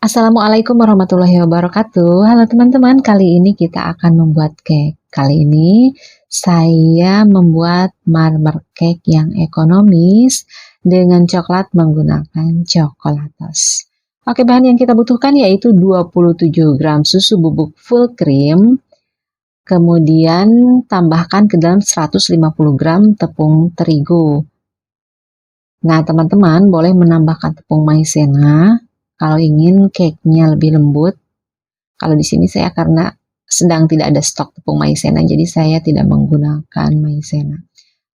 Assalamualaikum warahmatullahi wabarakatuh. Halo teman-teman, kali ini kita akan membuat cake. Kali ini saya membuat marmer cake yang ekonomis dengan coklat menggunakan coklatos. Oke, bahan yang kita butuhkan yaitu 27 gram susu bubuk full cream, kemudian tambahkan ke dalam 150 gram tepung terigu. Nah, teman-teman boleh menambahkan tepung maizena kalau ingin cake-nya lebih lembut. Kalau di sini saya karena sedang tidak ada stok tepung maizena, jadi saya tidak menggunakan maizena.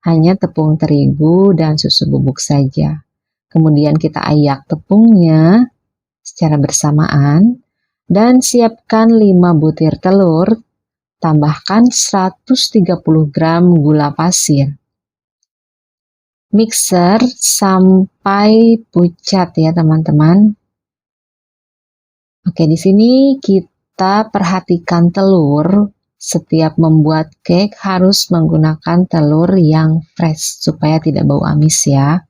Hanya tepung terigu dan susu bubuk saja. Kemudian kita ayak tepungnya secara bersamaan dan siapkan 5 butir telur, tambahkan 130 gram gula pasir. Mixer sampai pucat ya teman-teman. Oke, di sini kita perhatikan telur. Setiap membuat cake harus menggunakan telur yang fresh supaya tidak bau amis ya.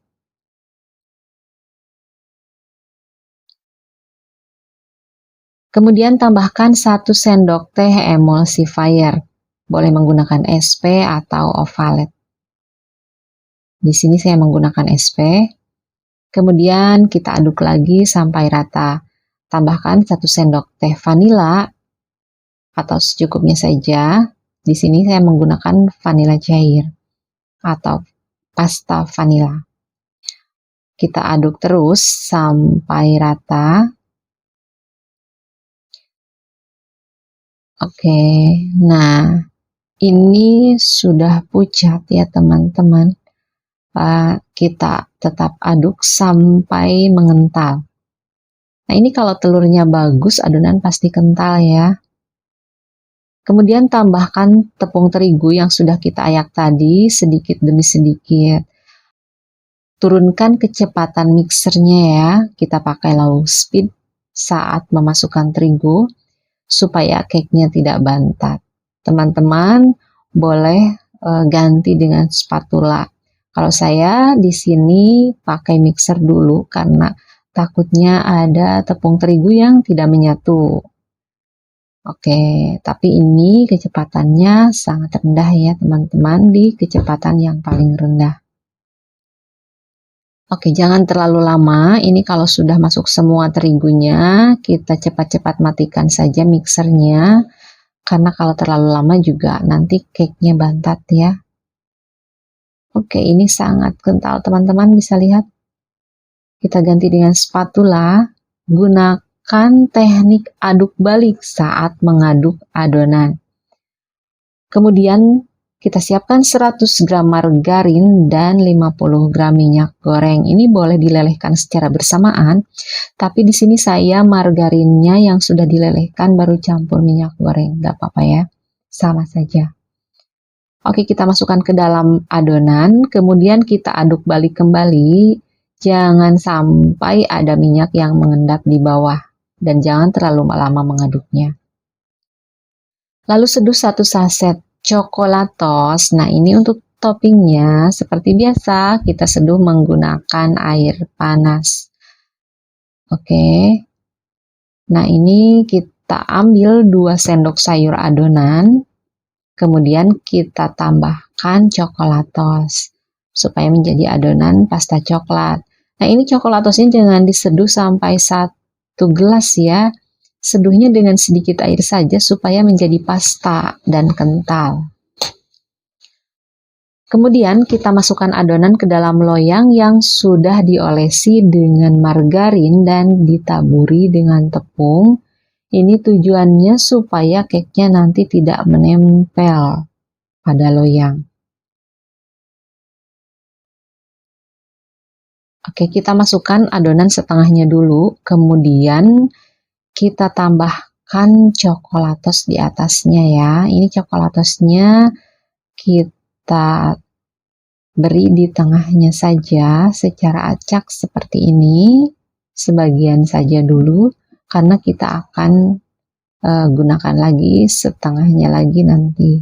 Kemudian tambahkan 1 sendok teh emulsifier. Boleh menggunakan SP atau ovalet. Di sini saya menggunakan SP. Kemudian kita aduk lagi sampai rata. Tambahkan 1 sendok teh vanila atau secukupnya saja. Di sini saya menggunakan vanila cair atau pasta vanila. Kita aduk terus sampai rata. Oke, nah ini sudah pucat ya teman-teman. Kita tetap aduk sampai mengental. Nah ini kalau telurnya bagus, adonan pasti kental ya. Kemudian tambahkan tepung terigu yang sudah kita ayak tadi sedikit demi sedikit. Turunkan kecepatan mixernya ya, kita pakai low speed saat memasukkan terigu supaya cake-nya tidak bantat. Teman-teman boleh ganti dengan spatula. Kalau saya di sini pakai mixer dulu karena takutnya ada tepung terigu yang tidak menyatu. Oke, tapi ini kecepatannya sangat rendah ya teman-teman, di kecepatan yang paling rendah. Oke, jangan terlalu lama. Ini kalau sudah masuk semua terigunya, kita cepat-cepat matikan saja mixernya. Karena kalau terlalu lama juga nanti cake-nya bantat ya. Oke, ini sangat kental teman-teman, bisa lihat. Kita ganti dengan spatula. Gunakan teknik aduk balik saat mengaduk adonan. Kemudian kita siapkan 100 gram margarin dan 50 gram minyak goreng. Ini boleh dilelehkan secara bersamaan, tapi di sini saya margarinnya yang sudah dilelehkan baru campur minyak goreng. Gak apa-apa ya, sama saja. Oke, kita masukkan ke dalam adonan, kemudian kita aduk balik kembali. Jangan sampai ada minyak yang mengendap di bawah, dan jangan terlalu lama mengaduknya. Lalu seduh 1 saset coklatos. Nah, ini untuk toppingnya seperti biasa kita seduh menggunakan air panas. Oke. Nah, ini kita ambil 2 sendok sayur adonan. Kemudian kita tambahkan coklatos supaya menjadi adonan pasta coklat. Nah, ini coklatosnya jangan diseduh sampai 1 gelas ya. Seduhnya dengan sedikit air saja supaya menjadi pasta dan kental. Kemudian kita masukkan adonan ke dalam loyang yang sudah diolesi dengan margarin dan ditaburi dengan tepung. Ini tujuannya supaya cake-nya nanti tidak menempel pada loyang. Oke, kita masukkan adonan setengahnya dulu, kemudian kita tambahkan coklatos di atasnya ya. Ini coklatosnya kita beri di tengahnya saja secara acak seperti ini. Sebagian saja dulu karena kita akan gunakan lagi setengahnya lagi nanti.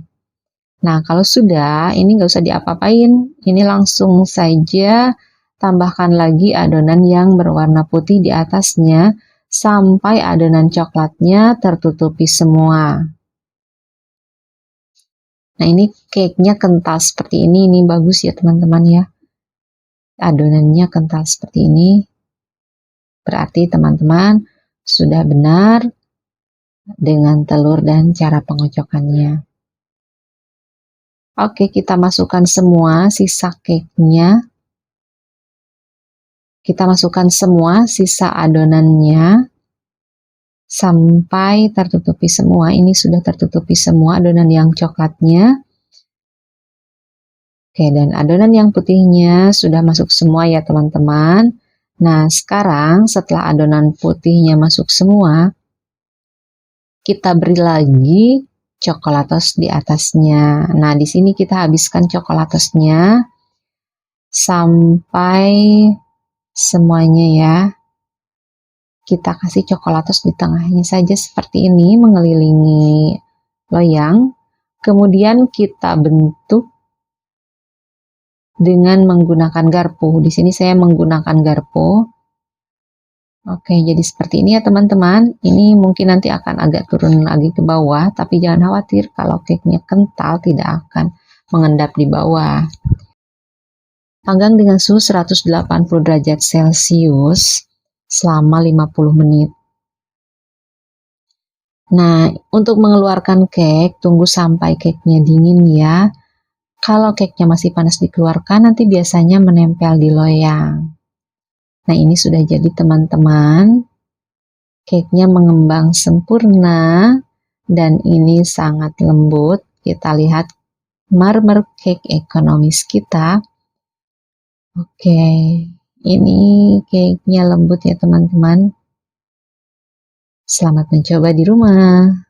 Nah, kalau sudah, ini nggak usah diapa-apain. Ini langsung saja tambahkan lagi adonan yang berwarna putih di atasnya sampai adonan coklatnya tertutupi semua. Nah, ini cake-nya kental seperti ini bagus ya teman-teman ya. Adonannya kental seperti ini. Berarti teman-teman sudah benar dengan telur dan cara pengocokannya. Oke, kita masukkan semua sisa cake-nya. Kita masukkan semua sisa adonannya sampai tertutupi semua. Ini sudah tertutupi semua adonan yang coklatnya. Oke, dan adonan yang putihnya sudah masuk semua ya teman-teman. Nah, sekarang setelah adonan putihnya masuk semua, kita beri lagi coklatos di atasnya. Nah, di sini kita habiskan coklatosnya sampai semuanya ya. Kita kasih coklatos di tengahnya saja seperti ini, mengelilingi loyang. Kemudian kita bentuk dengan menggunakan garpu. Di sini saya menggunakan garpu. Oke, jadi seperti ini ya teman-teman. Ini mungkin nanti akan agak turun lagi ke bawah, tapi jangan khawatir kalau cake-nya kental tidak akan mengendap di bawah. Panggang dengan suhu 180 derajat Celcius selama 50 menit. Nah, untuk mengeluarkan cake, tunggu sampai cake-nya dingin ya. Kalau cake-nya masih panas dikeluarkan, nanti biasanya menempel di loyang. Nah, ini sudah jadi teman-teman. Cake-nya mengembang sempurna dan ini sangat lembut. Kita lihat marmer cake ekonomis kita. Oke, ini cake-nya lembut ya teman-teman. Selamat mencoba di rumah.